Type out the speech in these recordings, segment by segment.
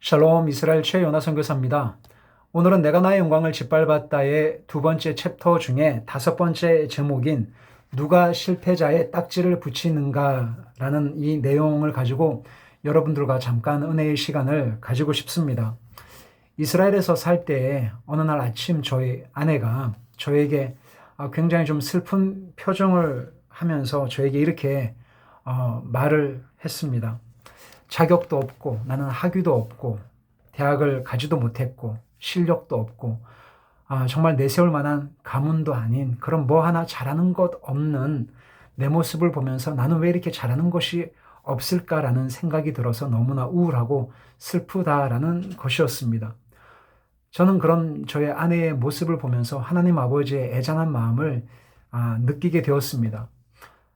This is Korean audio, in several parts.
샬롬 이스라엘 최연아 선교사입니다. 오늘은 내가 나의 영광을 짓밟았다의 두 번째 챕터 중에 다섯 번째 제목인 누가 실패자의 딱지를 붙이는가라는 이 내용을 가지고 여러분들과 잠깐 은혜의 시간을 가지고 싶습니다. 이스라엘에서 살 때에 어느 날 아침 저희 아내가 저에게 굉장히 좀 슬픈 표정을 하면서 저에게 이렇게 말을 했습니다. 자격도 없고 나는 학위도 없고 대학을 가지도 못했고 실력도 없고 정말 내세울 만한 가문도 아닌 그런 뭐 하나 잘하는 것 없는 내 모습을 보면서 나는 왜 이렇게 잘하는 것이 없을까라는 생각이 들어서 너무나 우울하고 슬프다라는 것이었습니다. 저는 그런 저의 아내의 모습을 보면서 하나님 아버지의 애잔한 마음을 느끼게 되었습니다.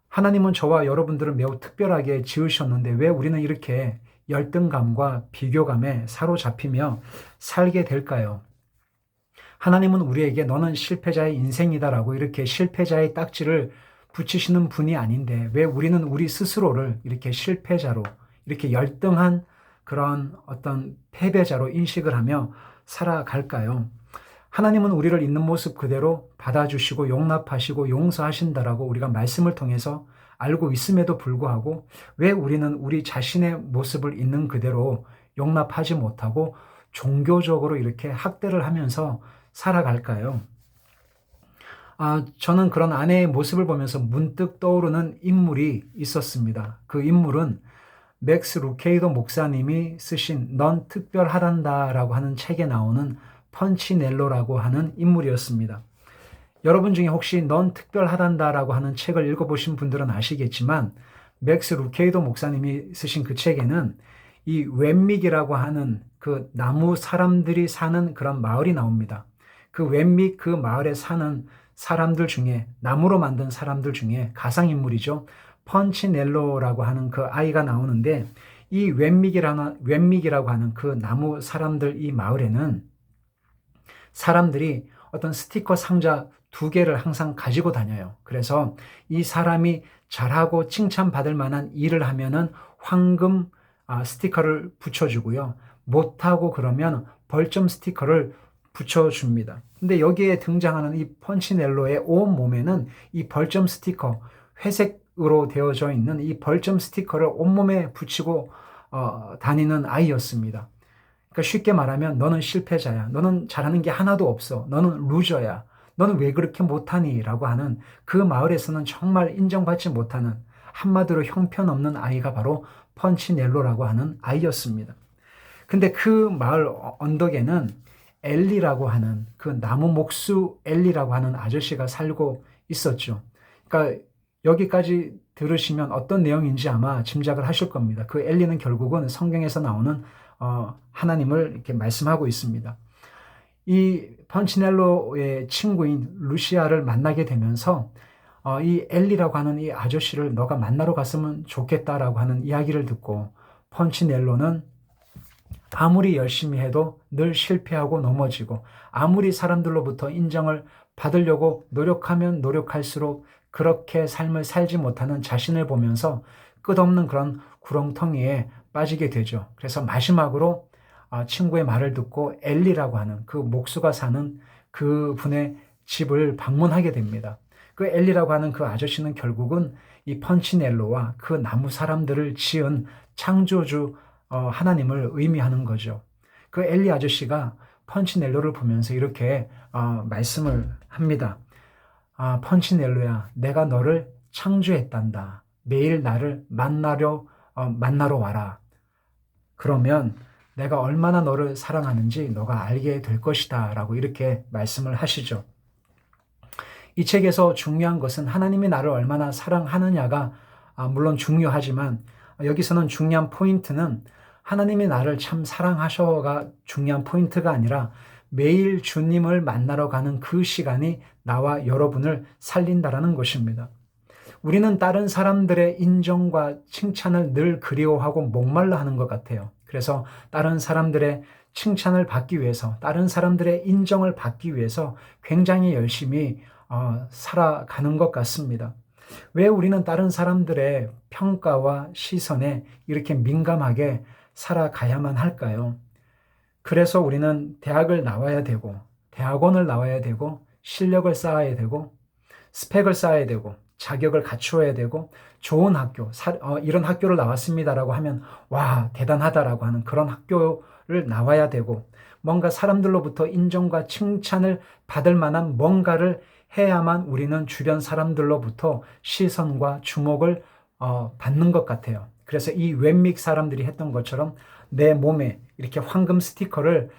하나님은 저와 여러분들을 매우 특별하게 지으셨는데 왜 우리는 이렇게 열등감과 비교감에 사로잡히며 살게 될까요? 하나님은 우리에게 너는 실패자의 인생이다라고 이렇게 실패자의 딱지를 붙이시는 분이 아닌데 왜 우리는 우리 스스로를 이렇게 실패자로 이렇게 열등한 그런 어떤 패배자로 인식을 하며 살아갈까요? 하나님은 우리를 있는 모습 그대로 받아주시고 용납하시고 용서하신다라고 우리가 말씀을 통해서 알고 있음에도 불구하고 왜 우리는 우리 자신의 모습을 있는 그대로 용납하지 못하고 종교적으로 이렇게 학대를 하면서 살아갈까요? 저는 그런 아내의 모습을 보면서 문득 떠오르는 인물이 있었습니다. 그 인물은 맥스 루케이도 목사님이 쓰신 넌 특별하단다라고 하는 책에 나오는 펀치넬로라고 하는 인물이었습니다. 여러분 중에 혹시 넌 특별하단다라고 하는 책을 읽어보신 분들은 아시겠지만 맥스 루케이도 목사님이 쓰신 그 책에는 이 웬믹이라고 하는 그 나무 사람들이 사는 그런 마을이 나옵니다. 그 웬믹 그 마을에 사는 사람들 중에 나무로 만든 사람들 중에 가상인물이죠. 펀치넬로라고 하는 그 아이가 나오는데 이 웬믹이라고 하는 그 나무 사람들 이 마을에는 사람들이 어떤 스티커 상자 두 개를 항상 가지고 다녀요. 그래서 이 사람이 잘하고 칭찬받을 만한 일을 하면은 황금 스티커를 붙여주고요. 못하고 그러면 벌점 스티커를 붙여줍니다. 근데 여기에 등장하는 이 펀치넬로의 온 몸에는 이 벌점 스티커, 회색으로 되어져 있는 이 벌점 스티커를 온몸에 붙이고 다니는 아이였습니다. 그러니까 쉽게 말하면 너는 실패자야. 너는 잘하는 게 하나도 없어. 너는 루저야. 너는 왜 그렇게 못하니? 라고 하는 그 마을에서는 정말 인정받지 못하는 한마디로 형편없는 아이가 바로 펀치넬로라고 하는 아이였습니다. 근데 그 마을 언덕에는 엘리라고 하는 그 나무 목수 엘리라고 하는 아저씨가 살고 있었죠. 그러니까 여기까지 들으시면 어떤 내용인지 아마 짐작을 하실 겁니다. 그 엘리는 결국은 성경에서 나오는 하나님을 이렇게 말씀하고 있습니다. 이 펀치넬로의 친구인 루시아를 만나게 되면서 이 엘리라고 하는 이 아저씨를 너가 만나러 갔으면 좋겠다라고 하는 이야기를 듣고 펀치넬로는 아무리 열심히 해도 늘 실패하고 넘어지고 아무리 사람들로부터 인정을 받으려고 노력하면 노력할수록 그렇게 삶을 살지 못하는 자신을 보면서 끝없는 그런 구렁텅이에 빠지게 되죠. 그래서 마지막으로 친구의 말을 듣고 엘리라고 하는 그 목수가 사는 그 분의 집을 방문하게 됩니다. 그 엘리라고 하는 그 아저씨는 결국은 이 펀치넬로와 그 나무 사람들을 지은 창조주 하나님을 의미하는 거죠. 그 엘리 아저씨가 펀치넬로를 보면서 이렇게 말씀을 합니다. 펀치넬로야, 내가 너를 창조했단다. 매일 나를 만나러 와라. 그러면 내가 얼마나 너를 사랑하는지 너가 알게 될 것이다. 라고 이렇게 말씀을 하시죠. 이 책에서 중요한 것은 하나님이 나를 얼마나 사랑하느냐가 물론 중요하지만 여기서는 중요한 포인트는 하나님이 나를 참 사랑하셔가 중요한 포인트가 아니라 매일 주님을 만나러 가는 그 시간이 나와 여러분을 살린다라는 것입니다. 우리는 다른 사람들의 인정과 칭찬을 늘 그리워하고 목말라 하는 것 같아요. 그래서 다른 사람들의 칭찬을 받기 위해서, 다른 사람들의 인정을 받기 위해서 굉장히 열심히 살아가는 것 같습니다. 왜 우리는 다른 사람들의 평가와 시선에 이렇게 민감하게 살아가야만 할까요? 그래서 우리는 대학을 나와야 되고, 대학원을 나와야 되고, 실력을 쌓아야 되고, 스펙을 쌓아야 되고, 자격을 갖추어야 되고, 좋은 학교, 이런 학교를 나왔습니다라고 하면 와, 대단하다라고 하는 그런 학교를 나와야 되고, 뭔가 사람들로부터 인정과 칭찬을 받을 만한 뭔가를 해야만 우리는 주변 사람들로부터 시선과 주목을 받는 것 같아요. 그래서 이 웹믹 사람들이 했던 것처럼 내 몸에 이렇게 황금 스티커를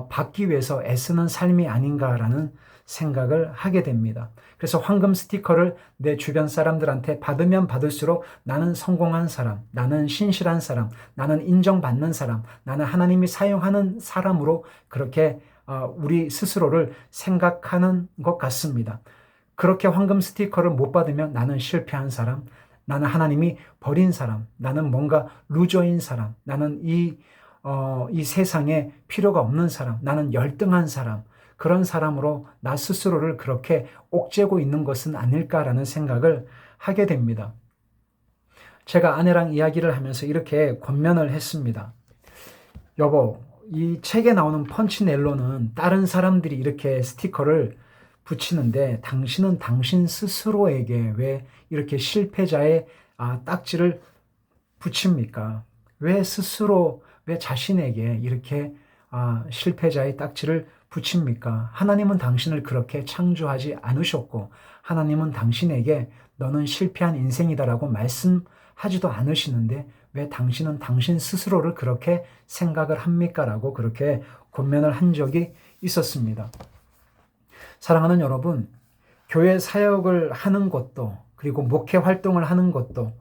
받기 위해서 애쓰는 삶이 아닌가라는 생각을 하게 됩니다. 그래서 황금 스티커를 내 주변 사람들한테 받으면 받을수록 나는 성공한 사람, 나는 신실한 사람, 나는 인정받는 사람, 나는 하나님이 사용하는 사람으로 그렇게 우리 스스로를 생각하는 것 같습니다. 그렇게 황금 스티커를 못 받으면 나는 실패한 사람, 나는 하나님이 버린 사람, 나는 뭔가 루저인 사람, 나는 이 세상에 필요가 없는 사람, 나는 열등한 사람, 그런 사람으로 나 스스로를 그렇게 옥죄고 있는 것은 아닐까라는 생각을 하게 됩니다. 제가 아내랑 이야기를 하면서 이렇게 권면을 했습니다. 여보, 이 책에 나오는 펀치넬로는 다른 사람들이 이렇게 스티커를 붙이는데 당신은 당신 스스로에게 왜 이렇게 실패자의 딱지를 붙입니까? 왜 스스로, 왜 자신에게 이렇게 실패자의 딱지를 붙입니까? 하나님은 당신을 그렇게 창조하지 않으셨고, 하나님은 당신에게 너는 실패한 인생이다라고 말씀하지도 않으시는데, 왜 당신은 당신 스스로를 그렇게 생각을 합니까? 라고 그렇게 권면을 한 적이 있었습니다. 사랑하는 여러분, 교회 사역을 하는 것도, 그리고 목회 활동을 하는 것도,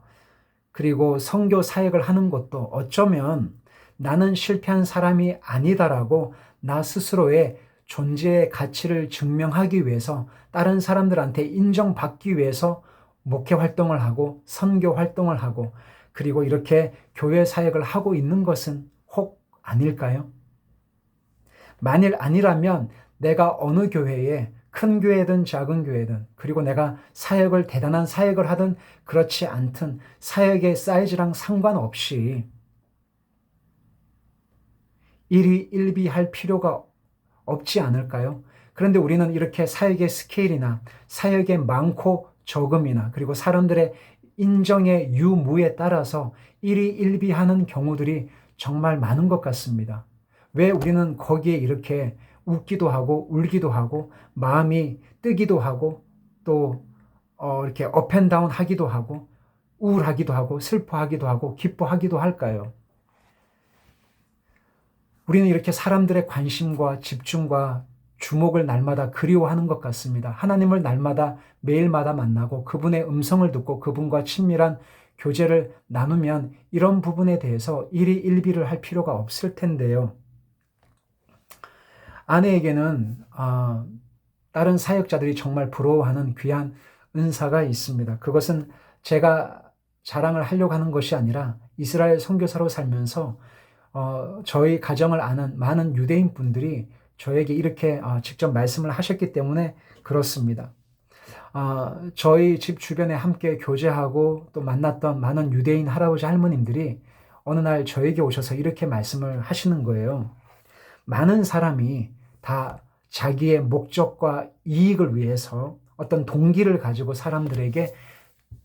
그리고 선교 사역을 하는 것도 어쩌면 나는 실패한 사람이 아니다라고 나 스스로의 존재의 가치를 증명하기 위해서, 다른 사람들한테 인정받기 위해서 목회 활동을 하고 선교 활동을 하고 그리고 이렇게 교회 사역을 하고 있는 것은 혹 아닐까요? 만일 아니라면 내가 어느 교회에, 큰 교회든 작은 교회든, 그리고 내가 사역을 대단한 사역을 하든 그렇지 않든 사역의 사이즈랑 상관없이 일희일비할 필요가 없지 않을까요? 그런데 우리는 이렇게 사역의 스케일이나 사역의 많고 적음이나 그리고 사람들의 인정의 유무에 따라서 일희일비하는 경우들이 정말 많은 것 같습니다. 왜 우리는 거기에 이렇게 웃기도 하고 울기도 하고 마음이 뜨기도 하고 또 이렇게 업앤다운 하기도 하고 우울하기도 하고 슬퍼하기도 하고 기뻐하기도 할까요? 우리는 이렇게 사람들의 관심과 집중과 주목을 날마다 그리워하는 것 같습니다. 하나님을 날마다 매일마다 만나고 그분의 음성을 듣고 그분과 친밀한 교제를 나누면 이런 부분에 대해서 일희일비를 할 필요가 없을 텐데요. 아내에게는 다른 사역자들이 정말 부러워하는 귀한 은사가 있습니다. 그것은 제가 자랑을 하려고 하는 것이 아니라 이스라엘 선교사로 살면서 저희 가정을 아는 많은 유대인 분들이 저에게 이렇게 직접 말씀을 하셨기 때문에 그렇습니다. 저희 집 주변에 함께 교제하고 또 만났던 많은 유대인 할아버지 할머님들이 어느 날 저에게 오셔서 이렇게 말씀을 하시는 거예요. 많은 사람이 다 자기의 목적과 이익을 위해서 어떤 동기를 가지고 사람들에게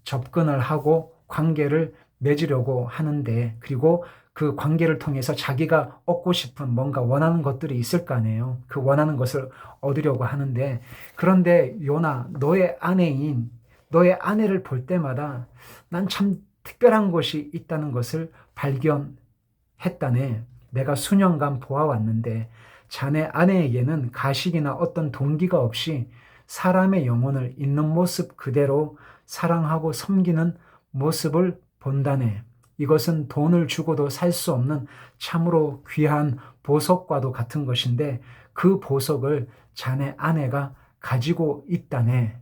접근을 하고 관계를 맺으려고 하는데, 그리고 그 관계를 통해서 자기가 얻고 싶은 뭔가 원하는 것들이 있을 거 아니에요. 그 원하는 것을 얻으려고 하는데, 그런데 요나, 너의 아내인 너의 아내를 볼 때마다 난 참 특별한 것이 있다는 것을 발견했다네. 내가 수년간 보아왔는데 자네 아내에게는 가식이나 어떤 동기가 없이 사람의 영혼을 있는 모습 그대로 사랑하고 섬기는 모습을 본다네. 이것은 돈을 주고도 살 수 없는 참으로 귀한 보석과도 같은 것인데 그 보석을 자네 아내가 가지고 있다네.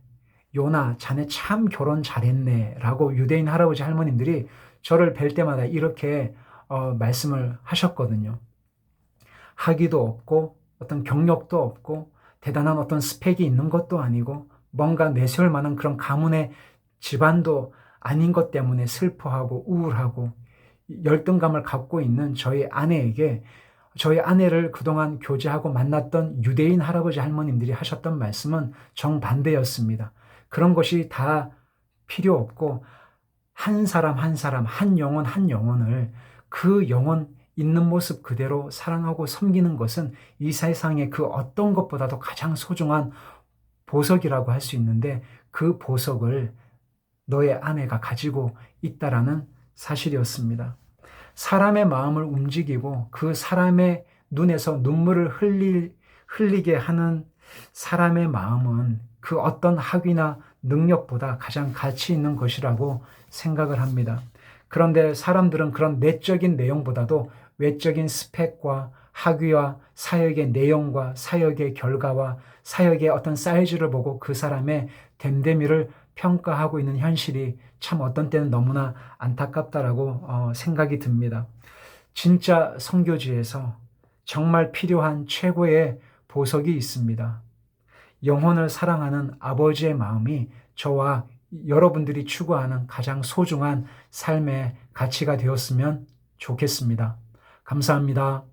요나, 자네 참 결혼 잘했네 라고 유대인 할아버지 할머님들이 저를 뵐 때마다 이렇게 말씀을 하셨거든요. 학위도 없고 어떤 경력도 없고 대단한 어떤 스펙이 있는 것도 아니고 뭔가 내세울 만한 그런 가문의 집안도 아닌 것 때문에 슬퍼하고 우울하고 열등감을 갖고 있는 저희 아내에게 저희 아내를 그동안 교제하고 만났던 유대인 할아버지 할머님들이 하셨던 말씀은 정반대였습니다. 그런 것이 다 필요 없고 한 사람 한 사람, 한 영혼 한 영혼을 그 영혼 있는 모습 그대로 사랑하고 섬기는 것은 이 세상의 그 어떤 것보다도 가장 소중한 보석이라고 할 수 있는데, 그 보석을 너의 아내가 가지고 있다라는 사실이었습니다. 사람의 마음을 움직이고 그 사람의 눈에서 눈물을 흘리게 하는 사람의 마음은 그 어떤 학위나 능력보다 가장 가치 있는 것이라고 생각을 합니다. 그런데 사람들은 그런 내적인 내용보다도 외적인 스펙과 학위와 사역의 내용과 사역의 결과와 사역의 어떤 사이즈를 보고 그 사람의 됨됨이를 평가하고 있는 현실이 참 어떤 때는 너무나 안타깝다라고 생각이 듭니다. 진짜 선교지에서 정말 필요한 최고의 보석이 있습니다. 영혼을 사랑하는 아버지의 마음이 저와 여러분들이 추구하는 가장 소중한 삶의 가치가 되었으면 좋겠습니다. 감사합니다.